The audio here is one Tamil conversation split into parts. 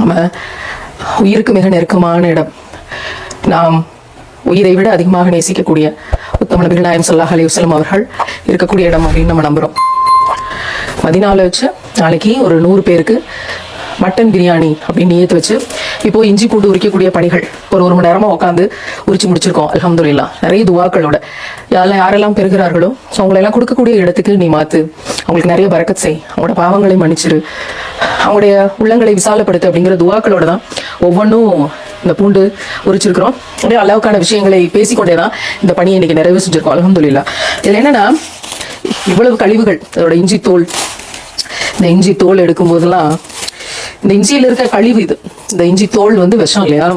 நம்ம உயிருக்கு மிக நெருக்கமான இடம். நாம் உயிரை விட அதிகமாக நேசிக்கக்கூடிய உத்தம நபிகள் நாயகம் ஸல்லல்லாஹு அலைஹி வஸல்லம் அவர்கள் இருக்கக்கூடிய இடம் அப்படின்னு நம்ம நம்புறோம். மதீனாவுல வச்சு நாளைக்கு ஒரு 100 பேருக்கு மட்டன் பிரியாணி அப்படின்னு ஏற்று வச்சு இப்போ இஞ்சி பூண்டு உரிக்கக்கூடிய பணிகள் ஒரு மணி நேரமா உட்காந்து உரிச்சு முடிச்சிருக்கோம். அல்ஹம்துலில்லாஹ். நிறைய துவாக்களோட யாரெல்லாம் பெறுகிறார்களோ ஸோ அவங்களெல்லாம் கொடுக்கக்கூடிய இடத்துக்கு நீ மாத்து, அவங்களுக்கு நிறைய பரக்கத் செய், அவங்களோட பாவங்களை மன்னிச்சிரு, அவங்களுடைய உள்ளங்களை விசாலப்படுத்து அப்படிங்கிற துவாக்களோட தான் ஒவ்வொன்றும் இந்த பூண்டு உரிச்சிருக்கிறோம். அப்படியே அளவுக்கான விஷயங்களை பேசிக்கொண்டே தான் இந்த பணியை இன்னைக்கு நிறைவு செஞ்சிருக்கோம். அல்ஹம்துலில்லாஹ். இதுல என்னன்னா இவ்வளவு கழிவுகள், அதோட இஞ்சி தோல், இந்த இஞ்சி தோல் எடுக்கும் போதெல்லாம் இந்த இஞ்சியில இருக்க கழிவு இது. இந்த இஞ்சி தோல் வந்து விஷம் இல்லையா?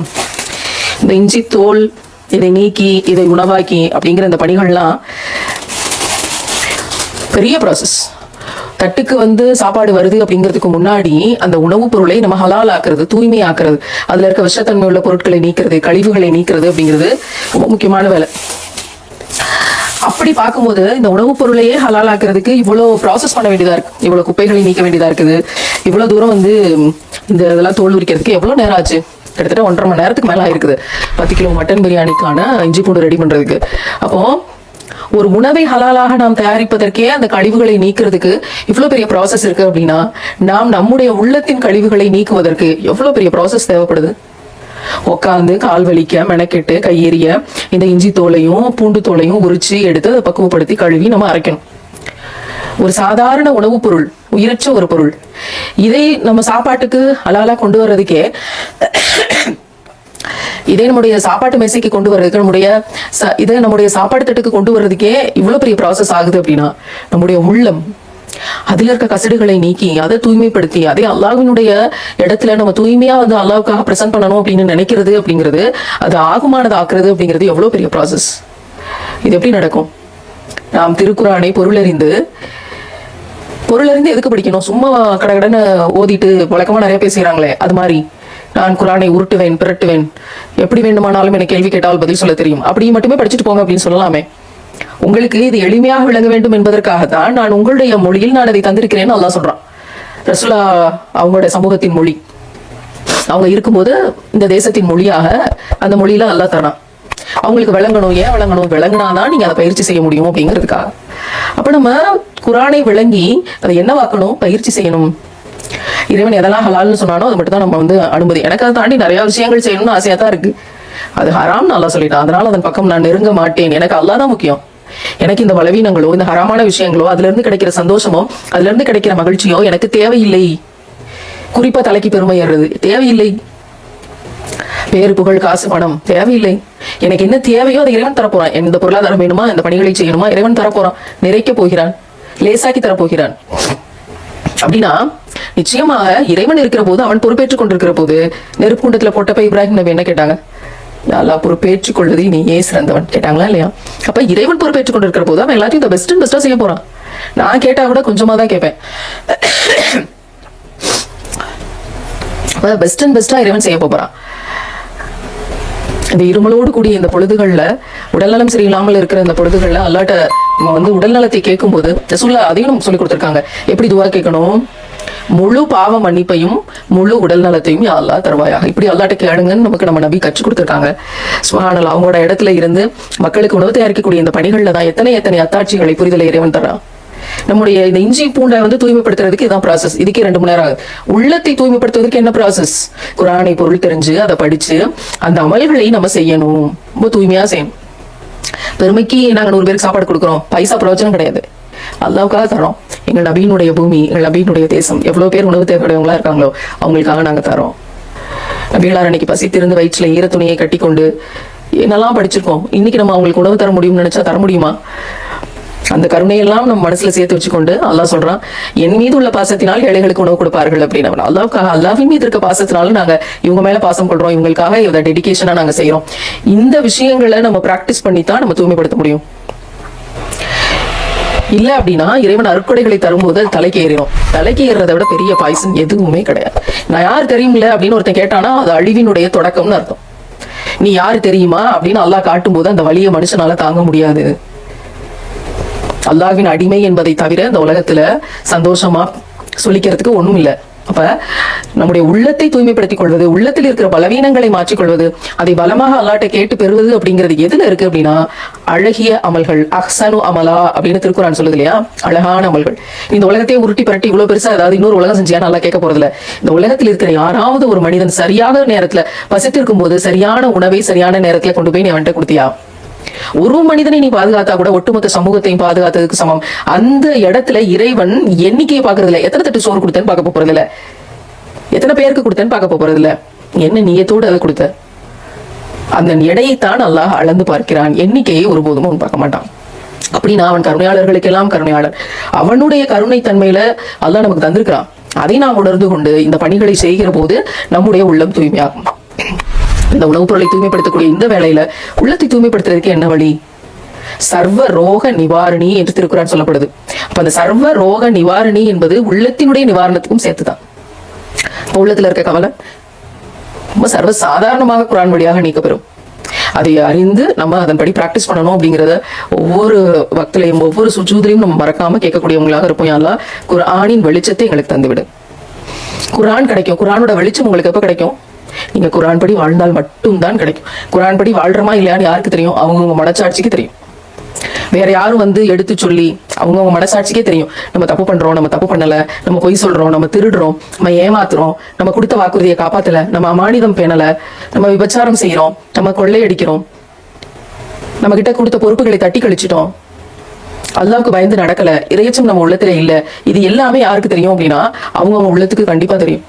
இந்த இஞ்சி தோல் இதை நீக்கி இதை உணவாக்கி அப்படிங்கிற இந்த பணிகள்லாம் பெரிய ப்ராசஸ். தட்டுக்கு வந்து சாப்பாடு வருது அப்படிங்கிறதுக்கு முன்னாடி அந்த உணவுப் பொருளை நம்ம ஹலால் ஆக்குறது, தூய்மை ஆக்குறது, அதுல இருக்க விஷத்தன்மை உள்ள பொருட்களை நீக்கிறது, கழிவுகளை நீக்கிறது அப்படிங்கிறது ரொம்ப முக்கியமான வேலை. அப்படி பார்க்கும்போது இந்த உணவுப் பொருளையே ஹலால் ஆக்குறதுக்கு இவ்வளவு ப்ராசஸ் பண்ண வேண்டியதா இருக்கு, இவ்வளவு குப்பைகளை நீக்க வேண்டியதா இருக்குது, இவ்வளவு தூரம் வந்து இந்த இதெல்லாம் தோல் உரிக்கிறதுக்கு எவ்வளவு நேரம் ஆச்சு? கிட்டத்தட்ட 1.5 மணி நேரத்துக்கு மேல ஆயிருக்குது 10 கிலோ மட்டன் பிரியாணிக்கான இஞ்சி பூண்டு ரெடி பண்றதுக்கு. அப்போ ஒரு உணவை ஹலாலாக நாம் தயாரிப்பதற்கே அந்த கழிவுகளை நீக்கிறதுக்கு இவ்வளவு பெரிய ப்ராசஸ் இருக்கு அப்படின்னா நாம் நம்முடைய உள்ளத்தின் கழிவுகளை நீக்குவதற்கு எவ்வளவு பெரிய ப்ராசஸ் தேவைப்படுது? உட்காந்து கால் வலிக்க மெனக்கெட்டு கையெறிய இந்த இஞ்சி தோலையும் பூண்டு தோலையும் உரிச்சு எடுத்து அதை பக்குவப்படுத்தி கழுவி நம்ம அரைக்கணும். ஒரு சாதாரண உணவுப் பொருள், உயிரற்ற ஒரு பொருள், இதை நம்ம சாப்பாட்டுக்கு ஹலாலா கொண்டு வர்றதுக்கே, இதே நம்முடைய சாப்பாட்டு மேசைக்கு கொண்டு வர்றதுக்கு, இதை நம்முடைய சாப்பாடு தட்டுக்கு கொண்டு வர்றதுக்கே இவ்வளவு பெரிய ப்ராசஸ் ஆகுது அப்படின்னா நம்முடைய உள்ளம் அதுல இருக்க கசடுகளை நீக்கி அதை தூய்மைப்படுத்தி அதே அல்லாஹ்வினுடைய இடத்துல நம்ம தூய்மையா வந்து அல்லாஹ்வுக்காக பிரசன்ட் பண்ணணும் அப்படின்னு நினைக்கிறது அப்படிங்கிறது, அது ஆகுமானது ஆக்குறது அப்படிங்கிறது எவ்வளவு பெரிய ப்ராசஸ். இது எப்படி நடக்கும்? நாம் திருக்குரானை பொருளறிந்து எதுக்கு படிக்கணும்? சும்மா கடகடன்னு ஓதிட்டு வழக்கமா நிறைய பேசுகிறாங்களே, அது மாதிரி நான் குரானை உருட்டுவேன், பிரட்டுவேன், எப்படி வேண்டுமானாலும் எனக்கு கேள்வி கேட்டால் பதில் சொல்ல தெரியும், அப்படி மட்டுமே படிச்சுட்டு போங்க அப்படின்னு சொல்லலாமே. உங்களுக்கு இது எளிமையாக விளங்க வேண்டும் என்பதற்காகத்தான் நான் உங்களுடைய மொழியில் நான் அதை தந்திருக்கிறேன்னு அல்லாஹ் சொல்றான். ரசூலா அவங்களுடைய சமூகத்தின் மொழி, அவங்க இருக்கும்போது இந்த தேசத்தின் மொழியாக அந்த மொழியில அல்லாஹ் தரான். அவங்களுக்கு விளங்கணும். ஏன் விளங்கணும்? விளங்கினாதான் நீங்க அதை பயிற்சி செய்ய முடியும் அப்படிங்கிறதுக்காக. அப்ப நம்ம குரானை விளங்கி அதை என்னவாக்கணும்? பயிற்சி செய்யணும். இறைவன் எதெல்லாம் ஹலால்னு சொன்னானோ அது மட்டும் தான் நம்ம வந்து அனுமதி. எனக்கு அதை தாண்டி நிறைய விஷயங்கள் செய்யணும்னு ஆசையா தான் இருக்கு. அது ஹராம்னு அல்லாஹ் சொல்லிட்டான். அதனால அதன் பக்கம் நான் நெருங்க மாட்டேன். எனக்கு அல்லாஹ் தான் முக்கியம். எனக்கு இந்த பலவீனங்களோ இந்த ஹராமான விஷயங்களோ அதுல இருந்து கிடைக்கிற சந்தோஷமோ அதுல இருந்து கிடைக்கிற மகிழ்ச்சியோ எனக்கு தேவையில்லை. குறிப்பா தலைக்கு பெருமை ஏறுறது தேவையில்லை. பேரு புகழ் காசு பணம் தேவையில்லை. எனக்கு என்ன தேவையோ அதை இறைவன் தரப்போறான். எந்த பொருளாதாரம் வேணுமா, இந்த பணிகளை செய்யணுமா, இறைவன் தரப்போறான், நிறைக்க போகிறான், லேசாக்கி தரப்போகிறான். அப்படின்னா நிச்சயமாக இறைவன் இருக்கிற போது, அவன் பொறுப்பேற்றுக் கொண்டிருக்கிற போது, நெருப்பு குண்டத்துல போட்டப்ப இப்ராஹிம் நபி என்ன கேட்டாங்க? அல்லாஹ் பொறுப்பேற்றுக் கொள்வதில் நீ ஏன் சிறந்தவன் கேட்டாங்களா இல்லையா? அப்ப இறைவன் பொறுப்பேற்றுக் கொண்டிருக்கிற போது அவன் எல்லாத்தையும் இந்த பெஸ்ட் அண்ட் பெஸ்டா செய்ய போறான். நான் கேட்டா கூட கொஞ்சமா தான் கேட்பேன். பெஸ்ட் அண்ட் பெஸ்டா இறைவன் செய்ய போறான். இந்த இருமலோடு கூடிய இந்த பொழுதுகள்ல, உடல்நலம் சரியில்லாமல் இருக்கிற இந்த பொழுதுகள்ல அல்லாட்ட நம்ம வந்து உடல்நலத்தை கேட்கும் போது ரசூலுல்லாஹ் அதையும் நமக்கு சொல்லி கொடுத்திருக்காங்க. எப்படி துவா கேட்கணும்? முழு பாவ மன்னிப்பையும் முழு உடல் நலத்தையும் யா அல்லாஹ் தருவாயாக. இப்படி அல்லாட்ட கேளுங்கன்னு நமக்கு நம்ம நபி கற்றுக் கொடுத்திருக்காங்க. சுப்ஹானல்லாஹ். அவங்களோட இடத்துல இருந்து மக்களுக்கு உணவு தயாரிக்கக்கூடிய இந்த பணிகள்ல தான் எத்தனை அத்தாட்சிகளை புரிதலை இறைவன் தரான். நம்முடைய இந்த இஞ்சி பூண்டை வந்து தூய்மைப்படுத்துறதுக்கு இதான் ப்ராசஸ். இதுக்கே 2 மணி நேரம் ஆகுது. உள்ளத்தை தூய்மைப்படுத்துவதற்கு என்ன ப்ராசஸ்? குரானை பொருள் தெரிஞ்சு அதை படிச்சு அந்த அமல்களை நம்ம செய்யணும், ரொம்ப தூய்மையா செய்யணும். பெருமைக்கு நாங்க 100 பேருக்கு சாப்பாடு கொடுக்குறோம், பைசா பிரயோஜனம் கிடையாது. அல்லாவுக்காக தரோம். எங்கள் நபியினுடைய பூமி, எங்கள் நபியினுடைய தேசம், எவ்வளவு பேர் உணவு தேவையுடையவங்களா இருக்காங்களோ அவங்களுக்காக நாங்க தரோம். நபிகளார் அன்னைக்கு பசித்திருந்து வயிற்றுல ஈர துணியை கட்டி கொண்டு என்னெல்லாம் படிச்சிருக்கோம். இன்னைக்கு நம்ம அவங்களுக்கு உணவு தர முடியும்னு நினைச்சா தர முடியுமா? அந்த கருணையெல்லாம் நம்ம மனசுல சேர்த்து வச்சுக்கொண்டு அல்லாஹ் சொல்றான், என் மீது உள்ள பாசத்தினால் ஏழைகளுக்கு உணவு கொடுப்பார்கள் அப்படின்னு. அல்லாவுக்காக, அல்லாஹ்வின் மீது இருக்க பாசத்தினால நாங்க இவங்க மேல பாசம் கொள்றோம், இவங்களுக்காக இதை டெடிகேஷனா நாங்க செய்யறோம். இந்த விஷயங்களை நம்ம பிராக்டிஸ் பண்ணித்தான் நம்ம தூய்மைப்படுத்த முடியும். இல்ல அப்படின்னா இறைவன் அருட்கொடைகளை தரும்போது அது தலைக்கு ஏறிடும். தலைக்கு ஏறதை விட பெரிய பாய்சன் எதுவுமே கிடையாது. நான் யார் தெரியுமில்ல அப்படின்னு ஒருத்தன் கேட்டானா அது அழிவினுடைய தொடக்கம்னு அர்த்தம். நீ யாரு தெரியுமா அப்படின்னு அல்லாஹ் காட்டும் போது அந்த வலியை மனுஷனால தாங்க முடியாது. அல்லாஹ்வின் அடிமை என்பதை தவிர இந்த உலகத்துல சந்தோஷமா சொல்லிக்கிறதுக்கு ஒண்ணும் இல்லை. அப்ப நம்முடைய உள்ளத்தை தூய்மைப்படுத்திக் கொள்வது, உள்ளத்தில் இருக்கிற பலவீனங்களை மாற்றிக்கொள்வது, அதை பலமாக அல்லாட்ட கேட்டு பெறுவது அப்படிங்கிறது எதுல இருக்கு அப்படின்னா, அழகிய அமல்கள், அஹ்சனு அமலா அப்படின்னு திருக்குறான் சொல்லுது இல்லையா, அழகான அமல்கள். இந்த உலகத்தையே உருட்டி பரட்டி இவ்வளவு பெருசா ஏதாவது இன்னொரு உலகம் செஞ்சியா நல்லா கேட்க போறதில்ல. இந்த உலகத்தில் இருக்கிற யாராவது ஒரு மனிதன் சரியான நேரத்துல பசித்திருக்கும் போது சரியான உணவை சரியான நேரத்துல கொண்டு போய் நீ அவன்கிட்ட கொடுத்தியா? ஒரு மனிதனை நீ பாதுகாத்தா கூட ஒட்டுமொத்த சமூகத்தையும் பாதுகாத்ததுக்கு சமம். அந்த இடத்துல இறைவன் எண்ணிக்கையை பாக்குறது இல்ல, எத்தனை தட்டு சோறு கொடுத்தேன்னு பார்க்க போறது இல்ல, எத்தனை பேருக்கு கொடுத்தேன்னு பார்க்க போறது இல்ல, என்ன நீயத்தோடு அதை கொடுத்த அந்த எடையைத்தான் அல்லாஹ் அளந்து பார்க்கிறான், எண்ணிக்கையை ஒருபோதும் அவன் பார்க்க மாட்டான். அப்படின்னா அவன் கருணையாளர்களுக்கு எல்லாம் கருணையாளர். அவனுடைய கருணை தன்மையில அல்லாஹ் நமக்கு தந்திருக்கிறான். அதை நாம் உணர்ந்து கொண்டு இந்த பணிகளை செய்கிற போது நம்முடைய உள்ளம் தூய்மையாகும். இந்த உணவுப் பொருளை தூய்மைப்படுத்தக்கூடிய இந்த வேளையில உள்ளத்தை தூய்மைப்படுத்துறதுக்கு என்ன வழி? சர்வ ரோக நிவாரணி என்று திருக்குறான் சொல்லப்படுது. அப்ப அந்த சர்வ ரோக நிவாரணி என்பது உள்ளத்தினுடைய நிவாரணத்துக்கும் சேர்த்துதான். உள்ளத்துல இருக்க கவலை ரொம்ப சர்வ சாதாரணமாக குரான் வழியாக நீக்கப்பெறும். அதை அறிந்து நம்ம அதன்படி பிராக்டிஸ் பண்ணணும் அப்படிங்கிறத ஒவ்வொரு வக்திலையும் ஒவ்வொரு சுஜூதிலையும் நம்ம மறக்காம கேட்கக்கூடியவங்களாக இருப்போம். யாரெல்லாம் குர்ஆனின் வெளிச்சத்தை எங்களுக்கு தந்துவிடு. குர்ஆன் கிடைக்கும். குர்ஆனோட வெளிச்சம் உங்களுக்கு எப்ப கிடைக்கும்? நீங்க குர்ஆன் படி வாழ்ந்தால் மட்டும் தான் கிடைக்கும். குர்ஆன் படி வாழ்றமா இல்லையான்னு யாருக்கு தெரியும்? அவங்கவுங்க மனசாட்சிக்கு தெரியும். வேற யாரும் வந்து எடுத்து சொல்லி அவங்கவுங்க மனசாட்சிக்கே தெரியும். நம்ம தப்பு பண்றோம், நம்ம தப்பு பண்ணல, நம்ம பொய் சொல்றோம், நம்ம திருடுறோம், நம்ம ஏமாத்துறோம், நம்ம கொடுத்த வாக்குறுதியை காப்பாத்தல, நம்ம அமானிதம் பேணல, நம்ம விபச்சாரம் செய்யறோம், நம்ம கொள்ளையடிக்கிறோம், நம்ம கிட்ட கொடுத்த பொறுப்புகளை தட்டி கழிச்சிட்டோம், அல்லாஹ்வுக்கு பயந்து நடக்கல, இறையச்சம் நம்ம உள்ளத்துல இல்ல. இது எல்லாமே யாருக்கு தெரியும் அப்படின்னா அவங்கவுங்க உள்ளத்துக்கு கண்டிப்பா தெரியும்.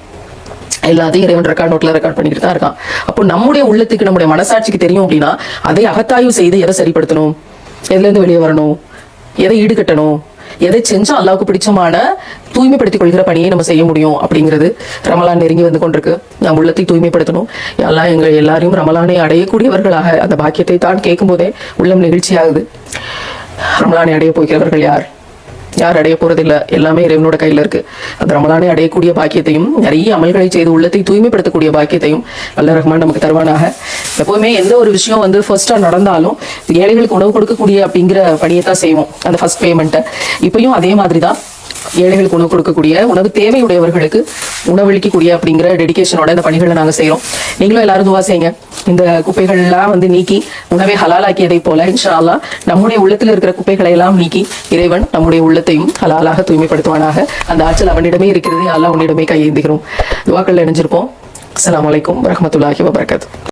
எல்லாத்தையும் இறைவன் ரெக்கார்ட் நோட்ல ரெக்கார்ட் பண்ணிட்டு தான் இருக்கான். அப்போ நம்முடைய உள்ளத்துக்கு நம்முடைய மனசாட்சிக்கு தெரியும் அப்படின்னா அதை அகத்தாய்வு செய்து எதை சரிப்படுத்தணும், எதுல இருந்து வெளியே வரணும், எதை ஈடுகட்டணும், எதை செஞ்சா அல்லாஹ்வுக்கு பிடிச்சமான தூய்மைப்படுத்திக் கொள்கிற பணியை நம்ம செய்ய முடியும் அப்படிங்கிறது ரமலான் நெருங்கி வந்து கொண்டிருக்கு. நாம் உள்ளத்தை தூய்மைப்படுத்தணும். எல்லாம் எங்கள் எல்லாரையும் ரமலானை அடையக்கூடியவர்களாக அந்த பாக்கியத்தை தான் கேட்கும் போதே உள்ளம் நெகிழ்ச்சியாகுது. ரமலானை அடைய போகிறவர்கள் யார்? யார் அடைய போறதில்லை. எல்லாமே இறைவனோட கையில இருக்கு. அந்த ரமலானை அடையக்கூடிய பாக்கியத்தையும் நிறைய அமல்களை செய்து உள்ளத்தை தூய்மைப்படுத்தக்கூடிய பாக்கியத்தையும் அல்ல ரஹ்மான் நமக்கு தருவானாக. எப்பவுமே எந்த ஒரு விஷயம் வந்து ஃபர்ஸ்டா நடந்தாலும் ஏழைகளுக்கு உணவு கொடுக்கக்கூடிய அப்படிங்கிற பணியை தான் செய்வோம், அந்த ஃபர்ஸ்ட் பேமெண்ட்டை. இப்பயும் அதே மாதிரிதான் ஏழைகளுக்கு உணவு கொடுக்கக்கூடிய, உணவு தேவையுடையவர்களுக்கு உணவளிக்கக்கூடிய அப்படிங்கிற டெடிகேஷனோட இந்த பணிகளை நாங்க செய்யறோம். நீங்களும் எல்லாரும் துவா செய்யுங்க. இந்த குப்பைகள் எல்லாம் வந்து நீக்கி உணவை ஹலாலாக்கியதை போல இன்ஷா அல்லாஹ் நம்முடைய உள்ளத்தில் இருக்கிற குப்பைகளை எல்லாம் நீக்கி இறைவன் நம்முடைய உள்ளத்தையும் ஹலாலாக தூய்மைப்படுத்துவானாக. அந்த ஆற்றல் அவனிடமே இருக்கிறது. அல்லாஹ் உன்னிடமே கையேந்துகிறோம். துவாக்கள் இணைஞ்சிருப்போம். அஸ்ஸலாமு அலைக்கும் வரஹ்மத்துல்லாஹி வபரகாத்துஹு.